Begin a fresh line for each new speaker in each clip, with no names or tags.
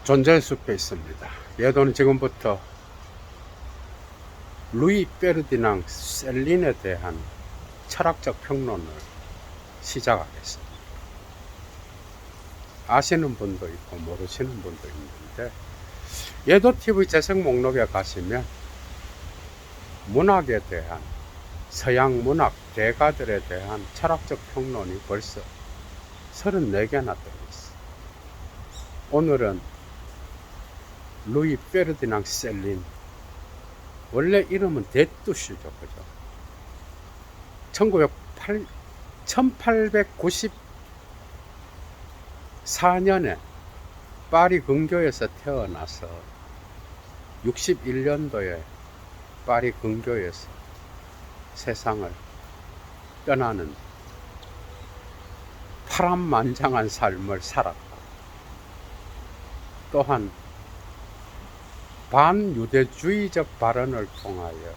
존재의 숲에 있습니다. 예도는 지금부터 루이 페르디낭 셀린에 대한 철학적 평론을 시작하겠습니다. 아시는 분도 있고 모르시는 분도 있는데, 예도TV 재생 목록에 가시면 문학에 대한, 서양 문학 대가들에 대한 철학적 평론이 벌써 34개나 들어있어요. 오늘은 루이 페르디낭 셀린, 원래 이름은 데뚜슈죠, 그죠? 1894년에 파리 근교에서 태어나서 61년도에 파리 근교에서 세상을 떠나는 파란만장한 삶을 살았다. 또한 반유대주의적 발언을 통하여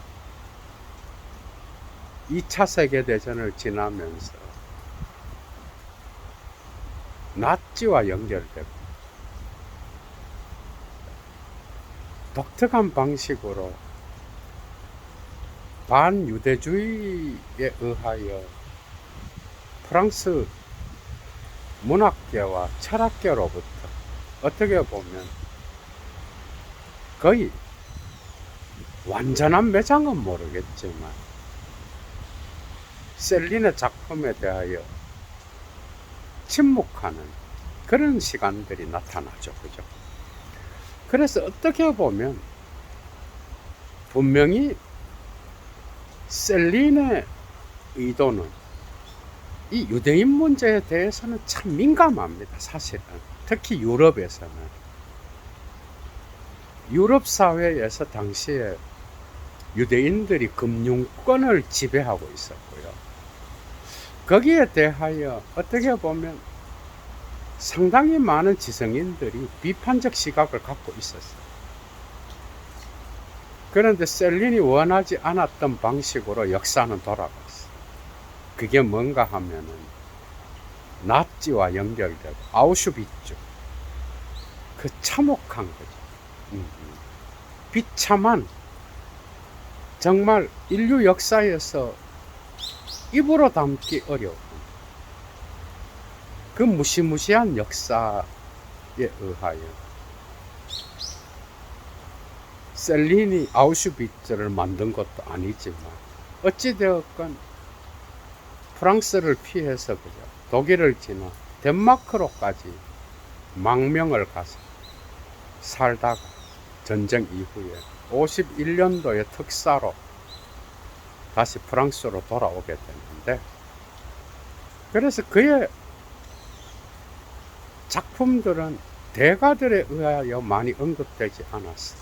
2차 세계대전을 지나면서 나치와 연결되고 독특한 방식으로 반유대주의에 의하여 프랑스 문학계와 철학계로부터 어떻게 보면 거의 완전한 매장은 모르겠지만 셀린의 작품에 대하여 침묵하는 그런 시간들이 나타나죠, 그죠? 그래서 어떻게 보면 분명히 셀린의 의도는 이 유대인 문제에 대해서는 참 민감합니다, 사실은. 특히 유럽에서는. 유럽 사회에서 당시에 유대인들이 금융권을 지배하고 있었고요. 거기에 대하여 어떻게 보면 상당히 많은 지성인들이 비판적 시각을 갖고 있었어요. 그런데 셀린이 원하지 않았던 방식으로 역사는 돌아갔어요. 그게 뭔가 하면은 나치와 연결되고 아우슈비츠, 그 참혹한 거죠. 비참한, 정말 인류 역사에서 입으로 담기 어려운 그 무시무시한 역사에 의하여 셀린이 아우슈비츠를 만든 것도 아니지만 어찌되었건 프랑스를 피해서 그죠, 독일을 지나 덴마크로까지 망명을 가서 살다가 전쟁 이후에 51년도에 특사로 다시 프랑스로 돌아오게 되는데, 그래서 그의 작품들은 대가들에 의하여 많이 언급되지 않았어요.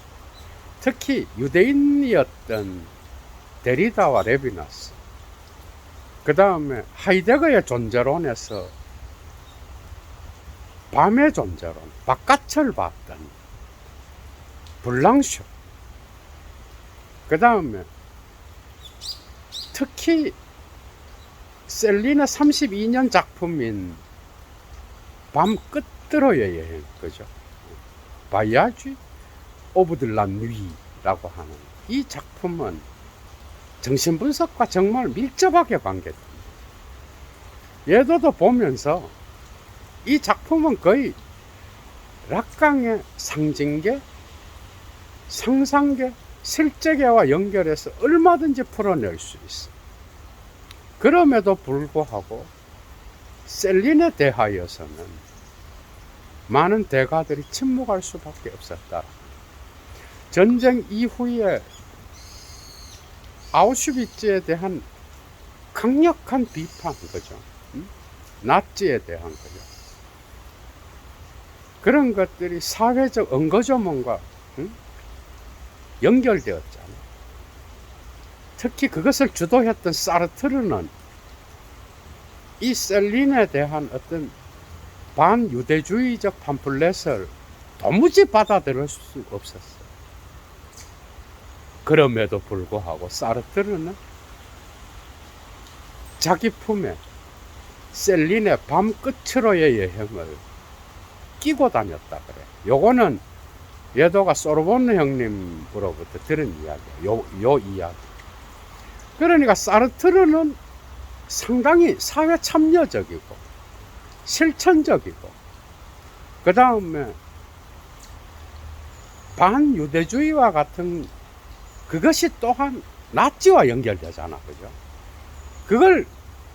특히 유대인이었던 데리다와 레비나스, 그 다음에 하이데거의 존재론에서 밤의 존재론, 바깥을 봤던 블랑쇼, 그 다음에 특히 셀린의 32년 작품인 밤 끝으로의 여행, 그죠? 바야지 오브 드 라 누이라고 하는 이 작품은 정신분석과 정말 밀접하게 관계됩니다. 예도도 보면서 이 작품은 거의 락강의 상징계, 상상계, 실제계와 연결해서 얼마든지 풀어낼 수 있어. 그럼에도 불구하고 셀린에 대하여서는 많은 대가들이 침묵할 수밖에 없었다. 전쟁 이후에 아우슈비츠에 대한 강력한 비판, 그죠? 나치에 대한 거죠. 그런 것들이 사회적 언거조문과 연결되었잖아요. 특히 그것을 주도했던 사르트르는 이 셀린에 대한 어떤 반유대주의적 팜플렛을 도무지 받아들일 수 없었어요. 그럼에도 불구하고 사르트르는 자기 품에 셀린의 밤 끝으로의 여행을 끼고 다녔다 그래. 요거는 예도가 소르본 형님으로부터 들은 이야기예요. 요 이야기. 그러니까 사르트르는 상당히 사회 참여적이고 실천적이고, 그 다음에 반유대주의와 같은 그것이 또한 나치와 연결되잖아, 그죠? 그걸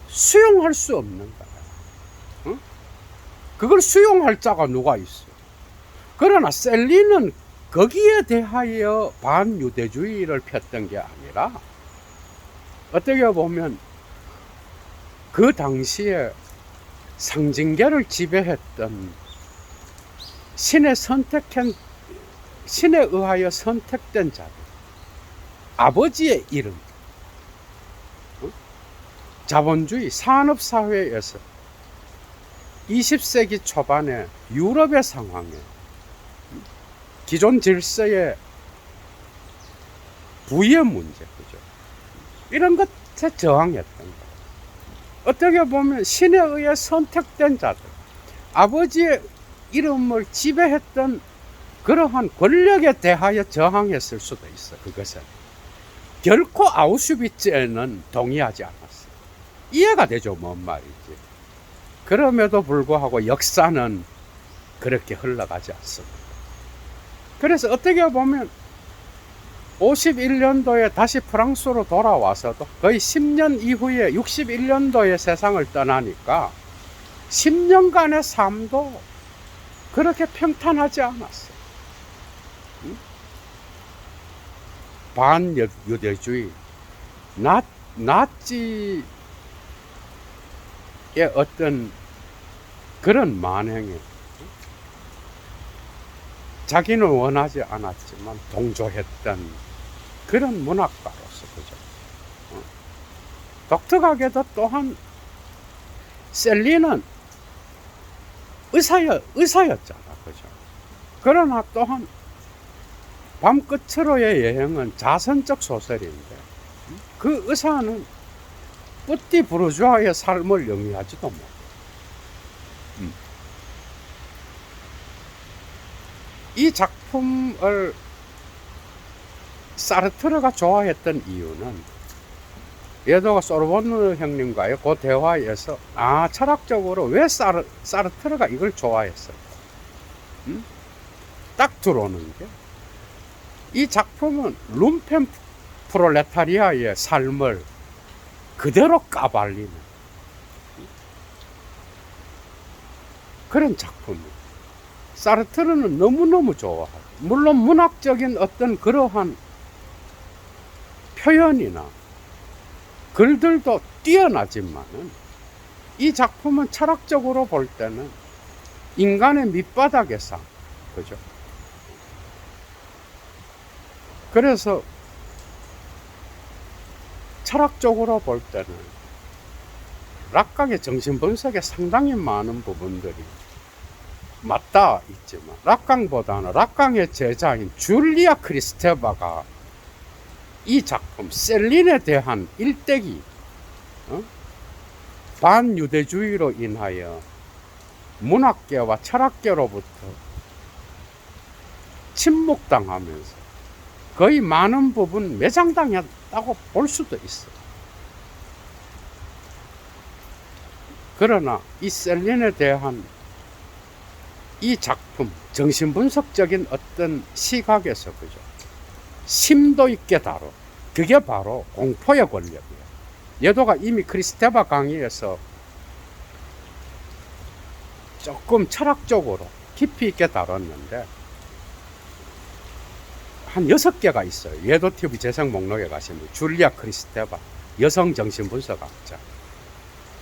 수용할 수 없는 거야. 응? 그걸 수용할 자가 누가 있어? 그러나 셀린은 거기에 대하여 반유대주의를 폈던 게 아니라, 어떻게 보면 그 당시에 상징계를 지배했던 신에 의하여 선택된 자들, 아버지의 이름, 자본주의 산업사회에서 20세기 초반에 유럽의 상황에 기존 질서의 부의 문제, 그죠? 이런 것에 저항했던 거예요. 어떻게 보면 신에 의해 선택된 자들, 아버지의 이름을 지배했던 그러한 권력에 대하여 저항했을 수도 있어. 그것은 결코 아우슈비츠에는 동의하지 않았어. 이해가 되죠, 뭔 말이지. 그럼에도 불구하고 역사는 그렇게 흘러가지 않습니다. 그래서 어떻게 보면 51년도에 다시 프랑스로 돌아와서도 거의 10년 이후에 61년도에 세상을 떠나니까 10년간의 삶도 그렇게 평탄하지 않았어. 반유대주의, 나치의 어떤 그런 만행에 자기는 원하지 않았지만 동조했던 그런 문학가로서, 그죠? 독특하게도 또한 셀린은 의사였잖아, 그죠? 그러나 또한 밤끝으로의 여행은 자선적 소설인데, 그 의사는 뿌띠 부르주아의 삶을 영위하지도 못해. 이 작품을 사르트르가 좋아했던 이유는, 예도가 소르본 형님과의 그 대화에서 철학적으로 왜 사르트르가 이걸 좋아했을까? 딱 들어오는 게, 이 작품은 룸펜 프롤레타리아의 삶을 그대로 까발리는 그런 작품이에요. 사르트르는 너무너무 좋아하고, 물론 문학적인 어떤 그러한 표현이나 글들도 뛰어나지만은, 이 작품은 철학적으로 볼 때는 인간의 밑바닥의 삶, 그죠? 그래서 철학적으로 볼 때는 락강의 정신분석에 상당히 많은 부분들이 맞닿아 있지만, 락강보다는 락강의 제자인 줄리아 크리스테바가 이 작품 셀린에 대한 일대기, 반유대주의로 인하여 문학계와 철학계로부터 침묵당하면서 거의 많은 부분 매장당했다고 볼 수도 있어. 그러나 이 셀린에 대한 이 작품, 정신분석적인 어떤 시각에서, 그죠? 심도 있게 다뤄. 그게 바로 공포의 권력이에요. 예도가 이미 크리스테바 강의에서 조금 철학적으로 깊이 있게 다뤘는데, 한 6개가 있어요. 예도TV 재생 목록에 가시면 줄리아 크리스테바, 여성 정신분석학자.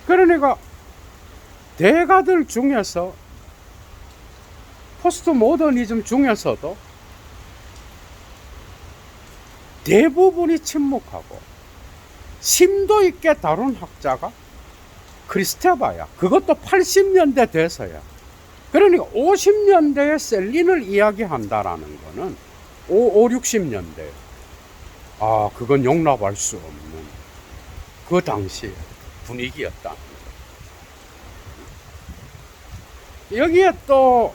그러니까 대가들 중에서, 포스트 모더니즘 중에서도 대부분이 침묵하고 심도 있게 다룬 학자가 크리스테바야. 그것도 80년대 돼서야. 그러니까 50년대에 셀린을 이야기한다라는 거는 60년대. 그건 용납할 수 없는 그 당시의 분위기였다. 여기에 또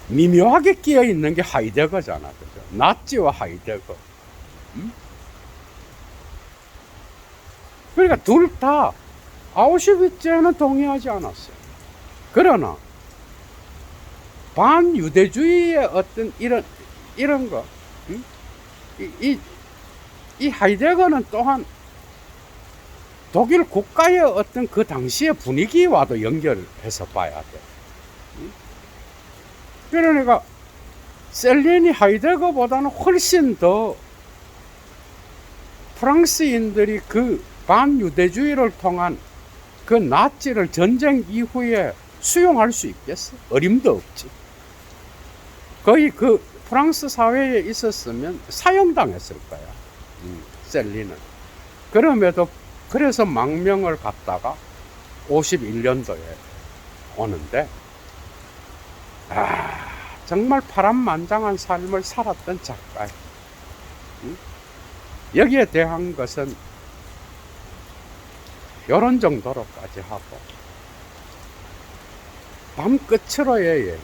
미묘하게 끼어 있는 게 하이데거잖아, 그죠? 나치와 하이데거. 음? 그러니까 둘 다 아우슈비츠에는 동의하지 않았어요. 그러나 반유대주의의 어떤 이런 거, 이 하이데거는 또한 독일 국가의 어떤 그 당시의 분위기와도 연결해서 봐야 돼. 그러니까 셀린이 하이데거보다는 훨씬 더 프랑스인들이 그 반유대주의를 통한 그 나치를 전쟁 이후에 수용할 수 있겠어? 어림도 없지. 거의 그 프랑스 사회에 있었으면 사형당했을 거야. 셀린은. 그래서 망명을 갔다가 51년도에 오는데, 정말 파란만장한 삶을 살았던 작가야. 여기에 대한 것은 이런 정도로까지 하고, 밤 끝으로의 여행.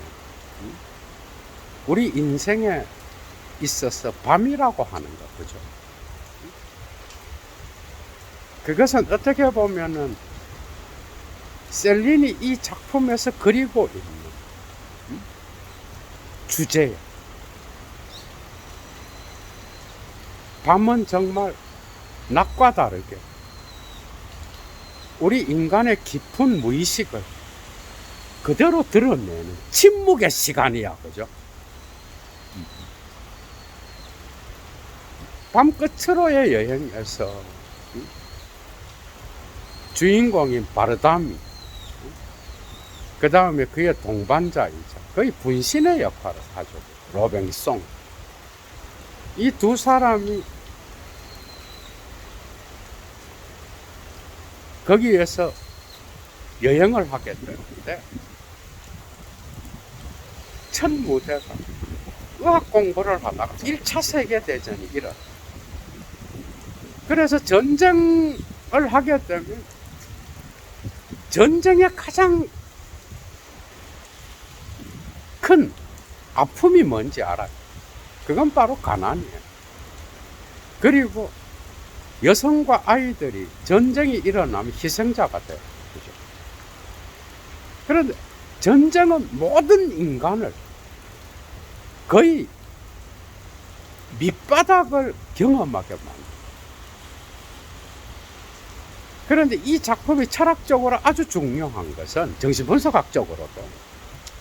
우리 인생에 있어서 밤이라고 하는 것, 그죠? 그것은 어떻게 보면은 셀린이 이 작품에서 그리고 있는 주제야. 밤은 정말 낮과 다르게 우리 인간의 깊은 무의식을 그대로 드러내는 침묵의 시간이야, 그죠? 밤 끝으로의 여행에서 주인공인 바르다미, 그 다음에 그의 동반자이자 거의 분신의 역할을 하죠, 로뱅송. 이 두 사람이 거기에서 여행을 하게 되는데, 첫 무대가 의학 공부를 하다가 1차 세계대전이 일어나. 그래서 전쟁을 하게 되면 전쟁의 가장 큰 아픔이 뭔지 알아요. 그건 바로 가난이에요. 그리고 여성과 아이들이 전쟁이 일어나면 희생자가 돼요. 그죠? 그런데 전쟁은 모든 인간을 거의 밑바닥을 경험하게 만들어요. 그런데 이 작품이 철학적으로 아주 중요한 것은, 정신분석학적으로도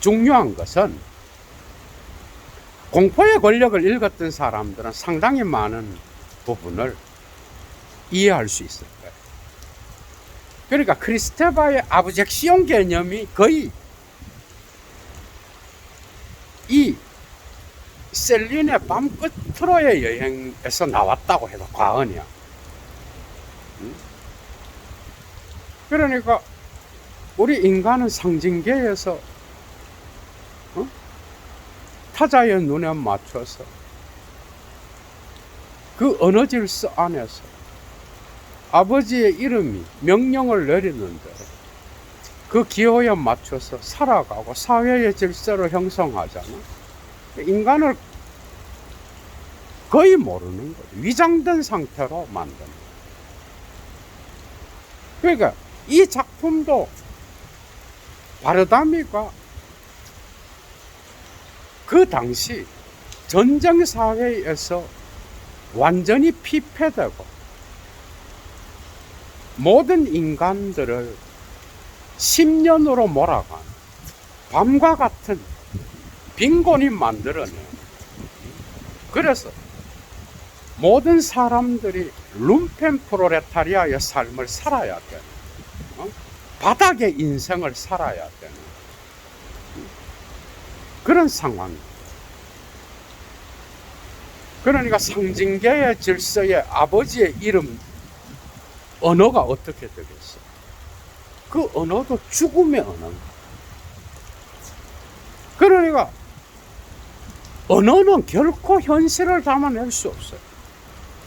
중요한 것은, 공포의 권력을 읽었던 사람들은 상당히 많은 부분을 이해할 수 있을 거예요. 그러니까 크리스테바의 아브젝시온 개념이 거의 이 셀린의 밤 끝으로의 여행에서 나왔다고 해도 과언이야. 그러니까 우리 인간은 상징계에서 타자의 눈에 맞춰서 그 언어 질서 안에서 아버지의 이름이 명령을 내리는데 그 기호에 맞춰서 살아가고 사회의 질서를 형성하잖아. 인간을 거의 모르는 거죠. 위장된 상태로 만드는 거예요. 그러니까 이 작품도 바르다미가 그 당시 전쟁 사회에서 완전히 피폐되고 모든 인간들을 10년으로 몰아간 밤과 같은 빈곤이 만들어내요. 그래서 모든 사람들이 룸펜 프롤레타리아의 삶을 살아야 돼. 바닥의 인생을 살아야 되는 그런 상황. 그러니까 상징계의 질서의 아버지의 이름, 언어가 어떻게 되겠어? 그 언어도 죽음의 언어인가? 그러니까 언어는 결코 현실을 담아낼 수 없어요.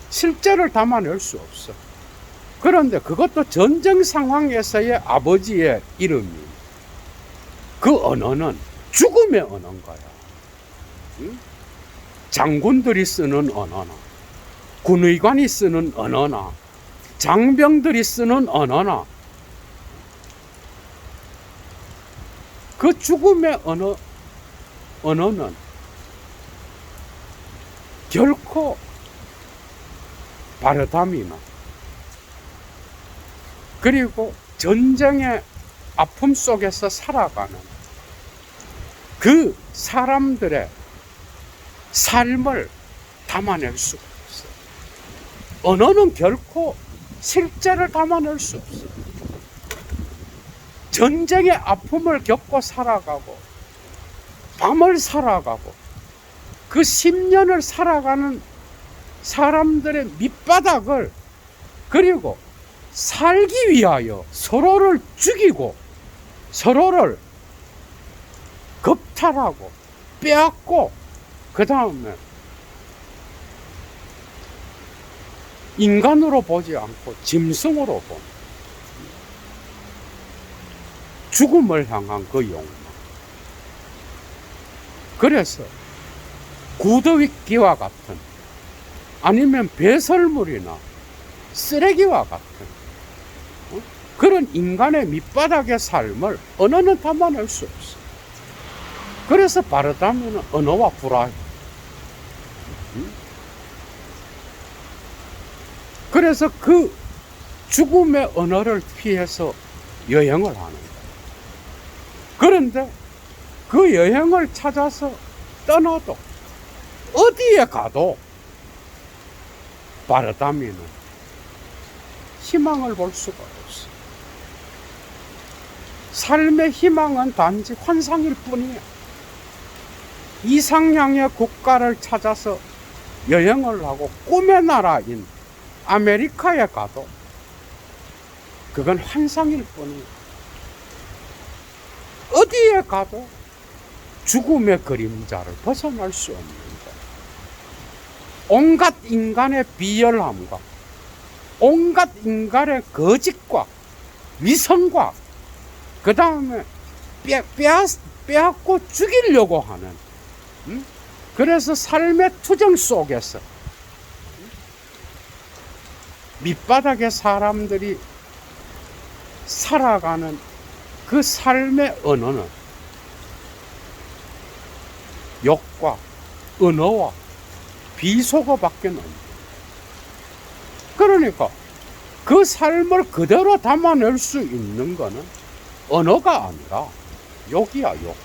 실제를 담아낼 수 없어. 그런데 그것도 전쟁 상황에서의 아버지의 이름이, 그 언어는 죽음의 언어인 거야. 응? 장군들이 쓰는 언어나 군의관이 쓰는 언어나 장병들이 쓰는 언어나 그 죽음의 언어는 결코 바르담이나 그리고 전쟁의 아픔 속에서 살아가는 그 사람들의 삶을 담아낼 수가 없어요. 언어는 결코 실제를 담아낼 수 없어요. 전쟁의 아픔을 겪고 살아가고 밤을 살아가고 그 10년을 살아가는 사람들의 밑바닥을 그리고 살기 위하여 서로를 죽이고 서로를 겁탈하고 빼앗고 그 다음에 인간으로 보지 않고 짐승으로 본 죽음을 향한 그 욕망. 그래서 구더기와 같은 아니면 배설물이나 쓰레기와 같은 그런 인간의 밑바닥의 삶을 언어는 담아낼 수 없어. 그래서 바르다면 언어와 불알. 그래서 그 죽음의 언어를 피해서 여행을 하는 거예요. 그런데 그 여행을 찾아서 떠나도 어디에 가도 바르다면은 희망을 볼 수가 없어. 삶의 희망은 단지 환상일 뿐이야. 이상향의 국가를 찾아서 여행을 하고 꿈의 나라인 아메리카에 가도 그건 환상일 뿐이야. 어디에 가도 죽음의 그림자를 벗어날 수 없는 거야. 온갖 인간의 비열함과 온갖 인간의 거짓과 위선과 그 다음에 빼앗고 죽이려고 하는 그래서 삶의 투정 속에서 밑바닥의 사람들이 살아가는 그 삶의 언어는 욕과 언어와 비속어밖에 없는. 그러니까 그 삶을 그대로 담아낼 수 있는 거는 언어가 아니라 욕이야, 욕.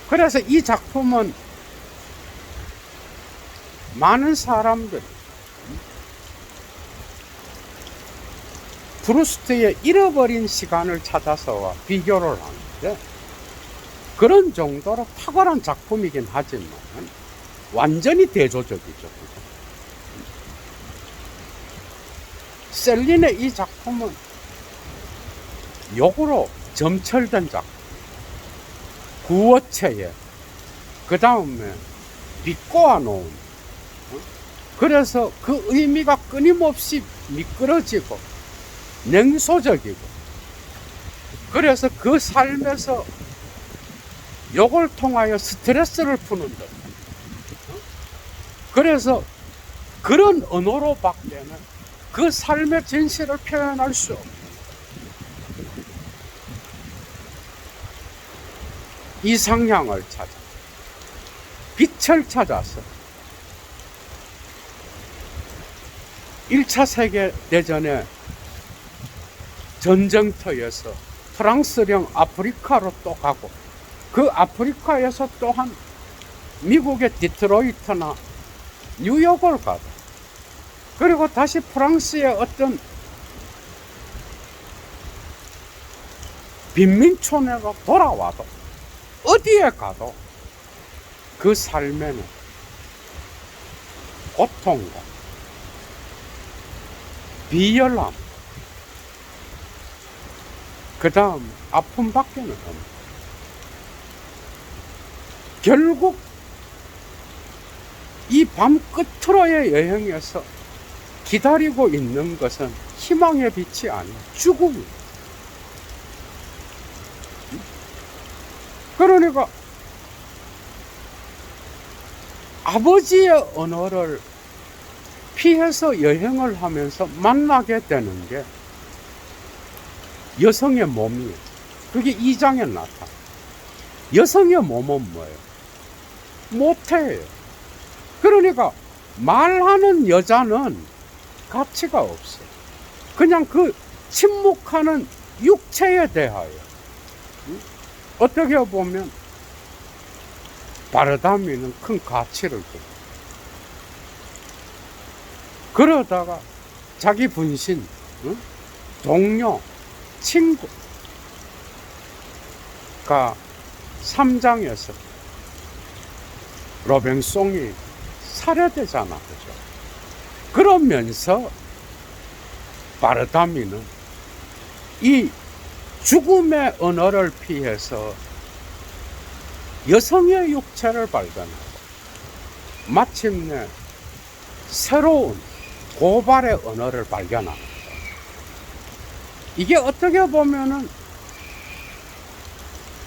그래서 이 작품은 많은 사람들이 프루스트의 잃어버린 시간을 찾아서와 비교를 하는데 그런 정도로 탁월한 작품이긴 하지만 완전히 대조적이죠. 셀린의 이 작품은 욕으로 점철된 작품, 구어체에 그 다음에 비꼬아 놓은, 그래서 그 의미가 끊임없이 미끄러지고 냉소적이고, 그래서 그 삶에서 욕을 통하여 스트레스를 푸는 것. 그래서 그런 언어로 밖에는 그 삶의 진실을 표현할 수 없는 이상향을 찾아, 빛을 찾아서 1차 세계대전의 전쟁터에서 프랑스령 아프리카로 또 가고, 그 아프리카에서 또한 미국의 디트로이트나 뉴욕을 가고, 그리고 다시 프랑스의 어떤 빈민촌에 돌아와도 어디에 가도 그 삶에는 고통과 비열함, 그 다음 아픔밖에는 없는. 결국 이 밤 끝으로의 여행에서 기다리고 있는 것은 희망의 빛이 아닌 죽음이에요. 그러니까 아버지의 언어를 피해서 여행을 하면서 만나게 되는 게 여성의 몸이에요. 그게 2장에 나타나. 여성의 몸은 뭐예요? 모태예요. 그러니까 말하는 여자는 가치가 없어요. 그냥 그 침묵하는 육체에 대하여 어떻게 보면 바르다미는 큰 가치를 줍니다. 그러다가 자기 분신, 동료, 친구가 3장에서 로뱅송이 살해되잖아. 그죠? 그러면서 바르다미는 이 죽음의 언어를 피해서 여성의 육체를 발견하고 마침내 새로운 고발의 언어를 발견합니다. 이게 어떻게 보면은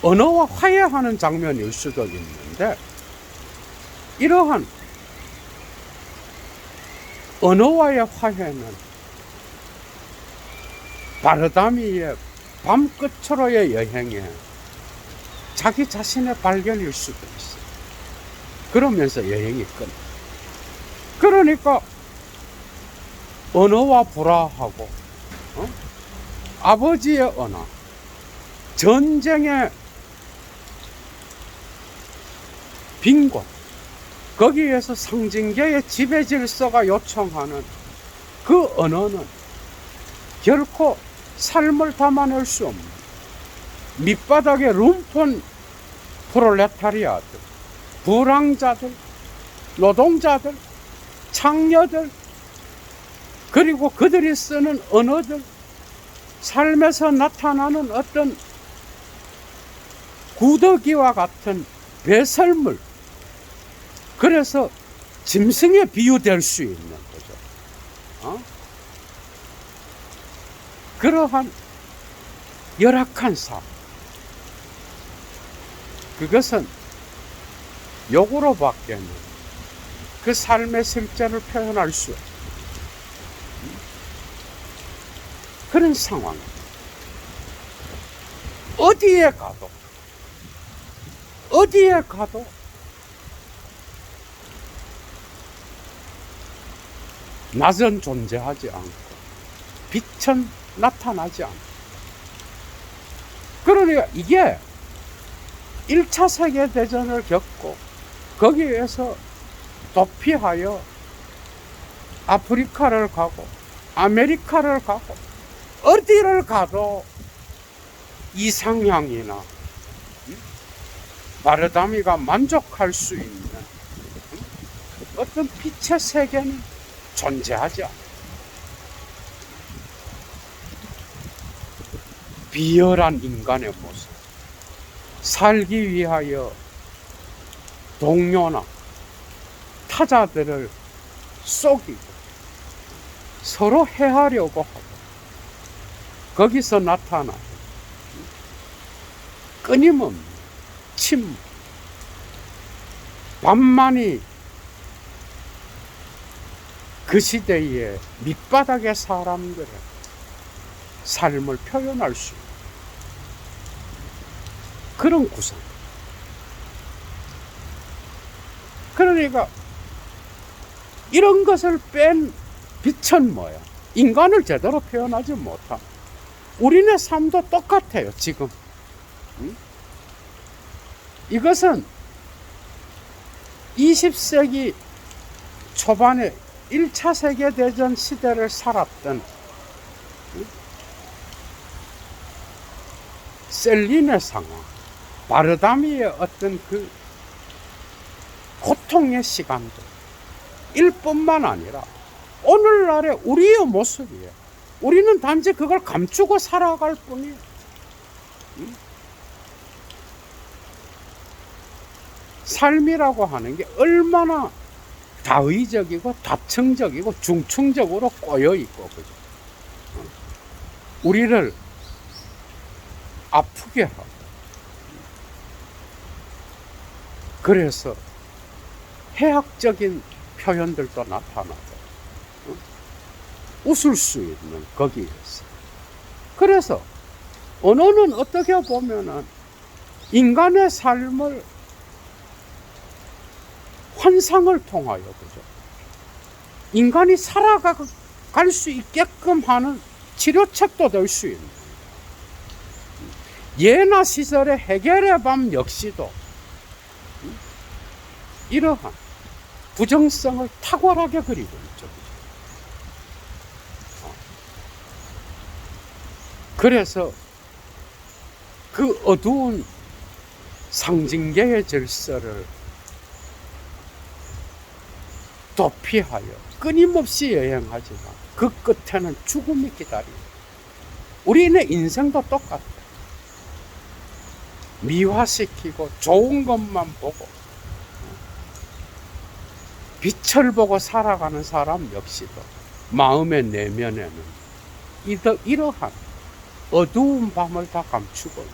언어와 화해하는 장면일 수도 있는데, 이러한 언어와의 화해는 바르다미의 밤끝으로의 여행에 자기 자신의 발견일 수도 있어요. 그러면서 여행이 끝나. 그러니까 언어와 불화하고 아버지의 언어, 전쟁의 빈곤, 거기에서 상징계의 지배 질서가 요청하는 그 언어는 결코 삶을 담아낼 수 없는 밑바닥의 룸폰 프롤레타리아들, 불황자들, 노동자들, 창녀들, 그리고 그들이 쓰는 언어들, 삶에서 나타나는 어떤 구더기와 같은 배설물, 그래서 짐승에 비유될 수 있는 거죠. 그러한 열악한 삶, 그것은 욕으로밖에는 그 삶의 실제를 표현할 수 없어요. 그런 상황. 어디에 가도 낮은 존재하지 않고 빛은 나타나지 않고. 그러니까 이게 1차 세계대전을 겪고 거기에서 도피하여 아프리카를 가고 아메리카를 가고 어디를 가도 이상향이나 바르다미가 만족할 수 있는 어떤 빛의 세계는 존재하지 않아. 비열한 인간의 모습, 살기 위하여 동료나 타자들을 속이고 서로 해하려고 하고, 거기서 나타나 끊임없는 침묵, 반만이 그 시대의 밑바닥의 사람들의 삶을 표현할 수 있는 그런 구성. 그러니까 이런 것을 뺀 빛은 뭐야? 인간을 제대로 표현하지 못한 우리네 삶도 똑같아요. 지금 이것은 20세기 초반에 1차 세계대전 시대를 살았던 셀린의 상황, 바르다미의 어떤 그 고통의 시간들 일 뿐만 아니라 오늘날의 우리의 모습이에요. 우리는 단지 그걸 감추고 살아갈 뿐이에요. 삶이라고 하는 게 얼마나 다의적이고 다층적이고 중층적으로 꼬여있고, 그죠? 우리를 아프게 하고, 그래서 해학적인 표현들도 나타나고 웃을 수 있는 거기에서. 그래서 언어는 어떻게 보면은 인간의 삶을 환상을 통하여, 그죠? 인간이 살아갈 수 있게끔 하는 치료책도 될 수 있는, 예나 시절의 해결의 밤 역시도 이러한 부정성을 탁월하게 그리고 있죠. 그래서 그 어두운 상징계의 질서를 도피하여 끊임없이 여행하지만 그 끝에는 죽음이 기다리고, 우리의 인생도 똑같아. 미화시키고 좋은 것만 보고 빛을 보고 살아가는 사람 역시도 마음의 내면에는 이러한 어두운 밤을 다 감추고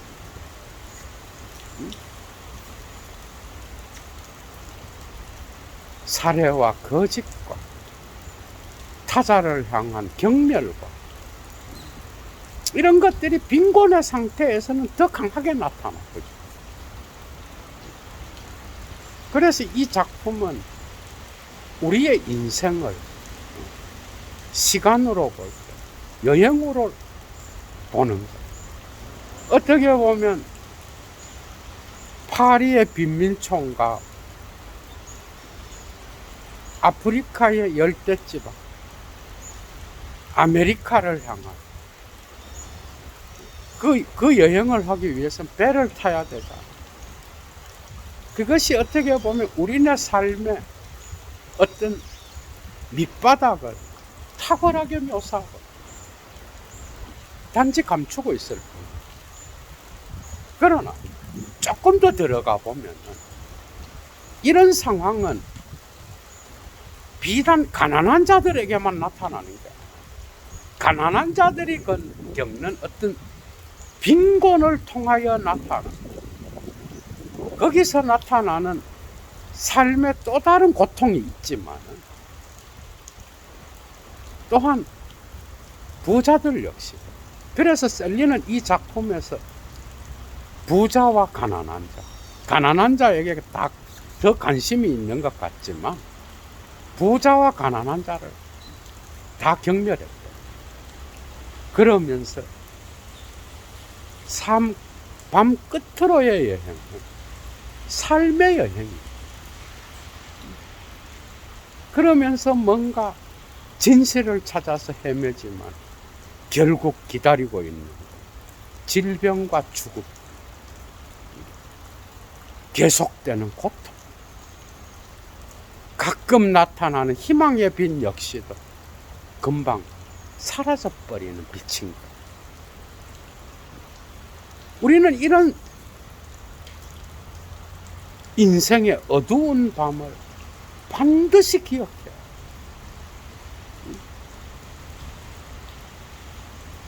살해와 거짓과 타자를 향한 경멸과 이런 것들이 빈곤의 상태에서는 더 강하게 나타나거든요. 그래서 이 작품은 우리의 인생을 시간으로 볼 때, 여행으로 보는 것. 어떻게 보면 파리의 빈민촌과 아프리카의 열대지방, 아메리카를 향한 그 여행을 하기 위해서는 배를 타야 되잖아. 그것이 어떻게 보면 우리네 삶의 어떤 밑바닥을 탁월하게 묘사하고 단지 감추고 있을 뿐. 그러나 조금 더 들어가 보면 이런 상황은 비단 가난한 자들에게만 나타나는 거야. 가난한 자들이 겪는 어떤 빈곤을 통하여 나타나는, 거기서 나타나는 삶의 또 다른 고통이 있지만 또한 부자들 역시. 그래서 셀리는 이 작품에서 부자와 가난한 자에게 더 관심이 있는 것 같지만 부자와 가난한 자를 다 경멸했대. 그러면서 밤 끝으로의 여행은 삶의 여행이에요. 그러면서 뭔가 진실을 찾아서 헤매지만 결국 기다리고 있는 질병과 죽음, 계속되는 고통, 가끔 나타나는 희망의 빛 역시도 금방 사라져버리는 빛인 것. 우리는 이런 인생의 어두운 밤을 반드시 기억해요.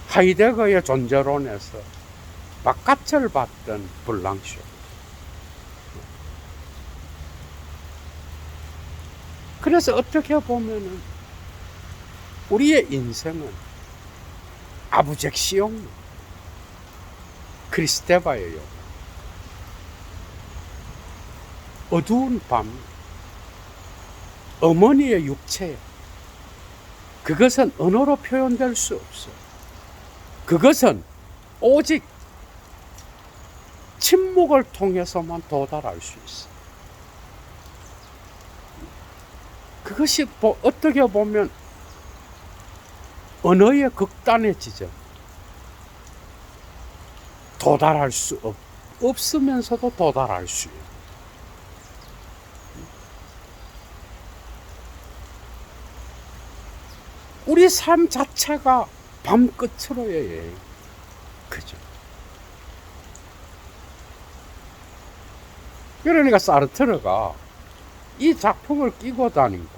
하이데거의 존재론에서 바깥을 봤던 블랑쇼. 그래서 어떻게 보면은 우리의 인생은 아부젝시용, 크리스테바예요. 어두운 밤, 어머니의 육체, 그것은 언어로 표현될 수 없어. 그것은 오직 침묵을 통해서만 도달할 수 있어. 그것이 어떻게 보면 언어의 극단의 지점, 도달할 수 없으면서도 도달할 수 있는. 우리 삶 자체가 밤 끝으로의 여행. 그죠? 그러니까 사르트르가 이 작품을 끼고 다닌 거.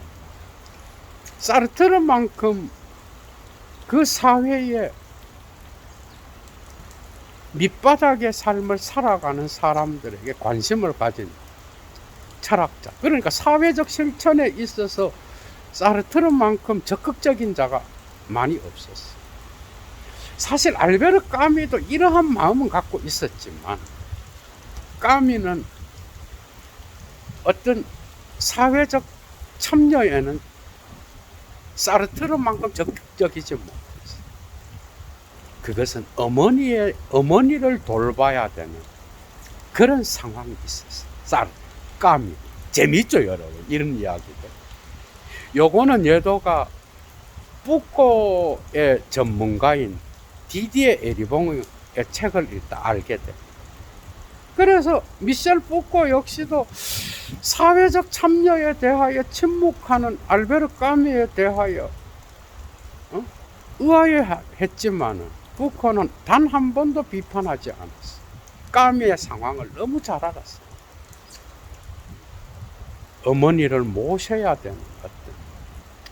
사르트르만큼 그 사회의 밑바닥의 삶을 살아가는 사람들에게 관심을 가진 철학자. 그러니까 사회적 실천에 있어서 사르트르만큼 적극적인 자가 많이 없었어. 사실 알베르 까미도 이러한 마음은 갖고 있었지만, 까미는 어떤 사회적 참여에는 사르트르만큼 적극적이지 못했어. 그것은 어머니를 돌봐야 되는 그런 상황이 있었어. 까미. 재밌죠, 여러분? 이런 이야기들. 요거는 예도가 푸코의 전문가인 디디에 에리봉의 책을 읽다 알게 돼. 그래서 미셸 푸코 역시도 사회적 참여에 대하여 침묵하는 알베르 까미에 대하여 의아해했지만은 푸코는 단 한 번도 비판하지 않았어. 까미의 상황을 너무 잘 알았어. 어머니를 모셔야 되는 어떤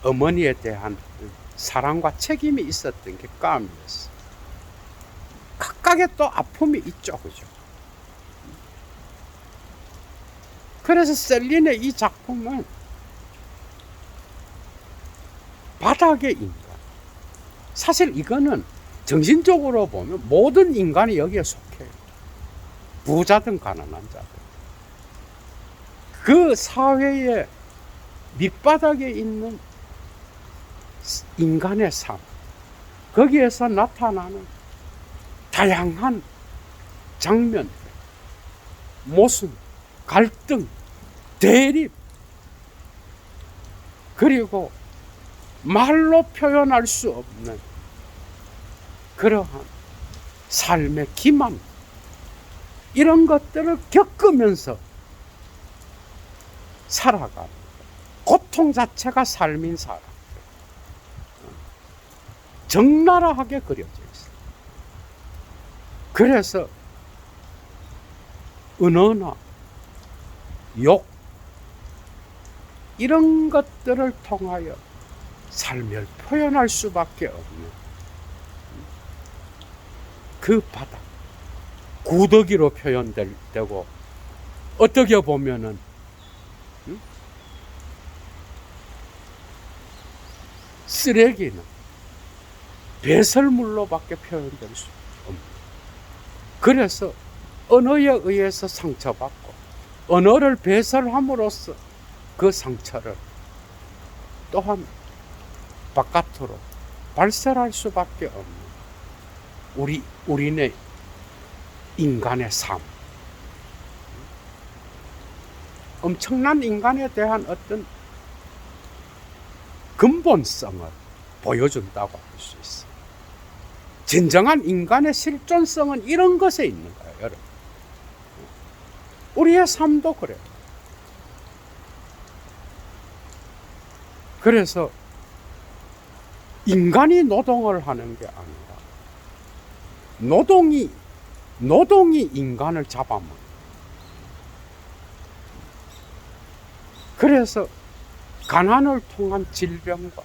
어머니에 대한 사랑과 책임이 있었던 게 까미였어. 각각의 또 아픔이 있죠, 그죠? 그래서 셀린의 이 작품은 바닥의 인간. 사실 이거는 정신적으로 보면 모든 인간이 여기에 속해요. 부자든 가난한 자든. 그 사회의 밑바닥에 있는 인간의 삶, 거기에서 나타나는 다양한 장면들, 모순, 갈등, 대립, 그리고 말로 표현할 수 없는 그러한 삶의 기만, 이런 것들을 겪으면서 살아가는 고통 자체가 삶인 사람, 적나라하게 그려져 있어요. 그래서 은어나 욕, 이런 것들을 통하여 삶을 표현할 수밖에 없는 그 바닥, 구더기로 표현되고, 어떻게 보면은 쓰레기는 배설물로밖에 표현될 수 없는, 그래서 언어에 의해서 상처받고 언어를 배설함으로써 그 상처를 또한 바깥으로 발설할 수밖에 없는 우리네 인간의 삶, 엄청난 인간에 대한 어떤 근본성을 보여준다고 할 수 있어요. 진정한 인간의 실존성은 이런 것에 있는 거예요, 여러분. 우리의 삶도 그래요. 그래서 인간이 노동을 하는 게 아니라 노동이 인간을 잡아먹는. 그래서 가난을 통한 질병과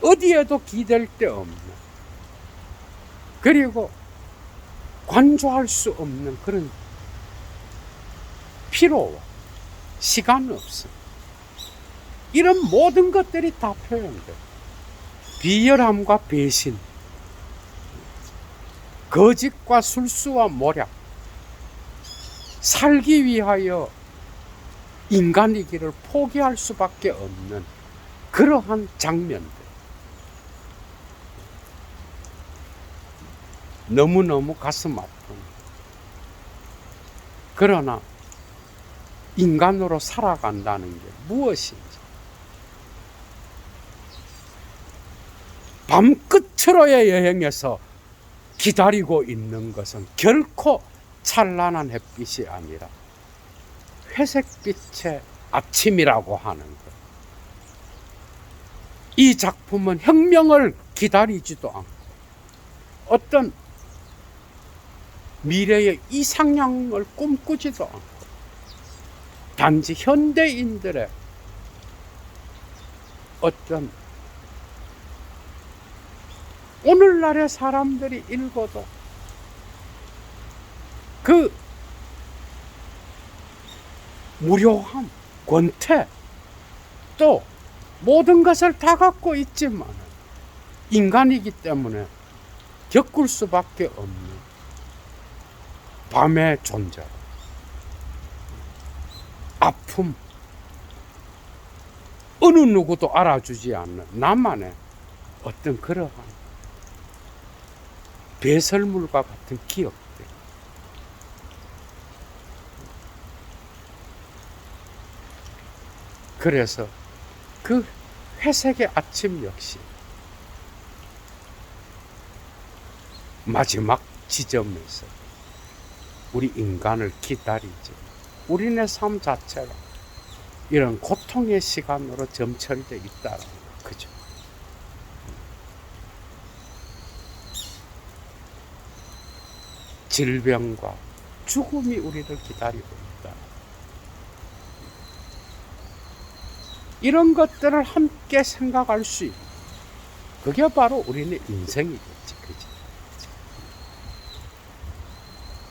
어디에도 기댈 데 없는, 그리고 관조할 수 없는 그런 피로와 시간 없음, 이런 모든 것들이 다 표현돼요. 비열함과 배신, 거짓과 술수와 모략, 살기 위하여 인간이기를 포기할 수밖에 없는 그러한 장면들. 너무너무 가슴 아픈, 그러나 인간으로 살아간다는 게 무엇인지, 밤 끝으로의 여행에서 기다리고 있는 것은 결코 찬란한 햇빛이 아니라 회색빛의 아침이라고 하는 것. 이 작품은 혁명을 기다리지도 않고 어떤 미래의 이상향을 꿈꾸지도 않고 단지 현대인들의 어떤 오늘날의 사람들이 읽어도 그 무료함, 권태, 또 모든 것을 다 갖고 있지만 인간이기 때문에 겪을 수밖에 없는 밤의 존재, 아픔, 어느 누구도 알아주지 않는 나만의 어떤 그러한 배설물과 같은 기억들. 그래서 그 회색의 아침 역시 마지막 지점에서 우리 인간을 기다리지. 우리네 삶 자체가 이런 고통의 시간으로 점철되어 있다는 거, 그죠? 질병과 죽음이 우리를 기다리고 있다. 이런 것들을 함께 생각할 수 있는, 그게 바로 우리는 인생이겠지, 그지?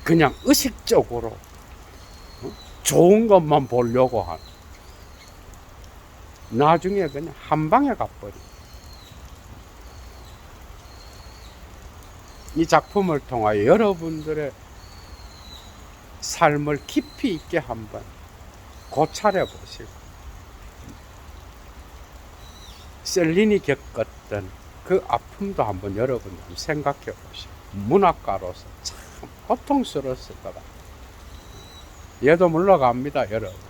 그냥 의식적으로 좋은 것만 보려고 하는, 나중에 그냥 한 방에 가버리. 이 작품을 통하여 여러분들의 삶을 깊이 있게 한번 고찰해 보시고, 셀린이 겪었던 그 아픔도 한번 여러분 생각해 보시고, 문학가로서 참 고통스러웠을 거다. 얘도 물러갑니다, 여러분.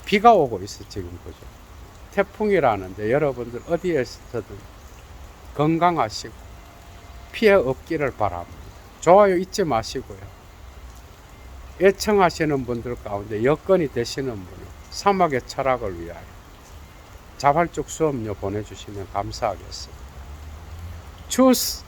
비가 오고 있어, 지금, 그죠? 태풍이라는데 여러분들 어디에서든 건강하시고 피해 없기를 바랍니다. 좋아요 잊지 마시고요. 애청하시는 분들 가운데 여건이 되시는 분은 사막의 철학을 위하여 자발적 수업료 보내주시면 감사하겠습니다. 추스!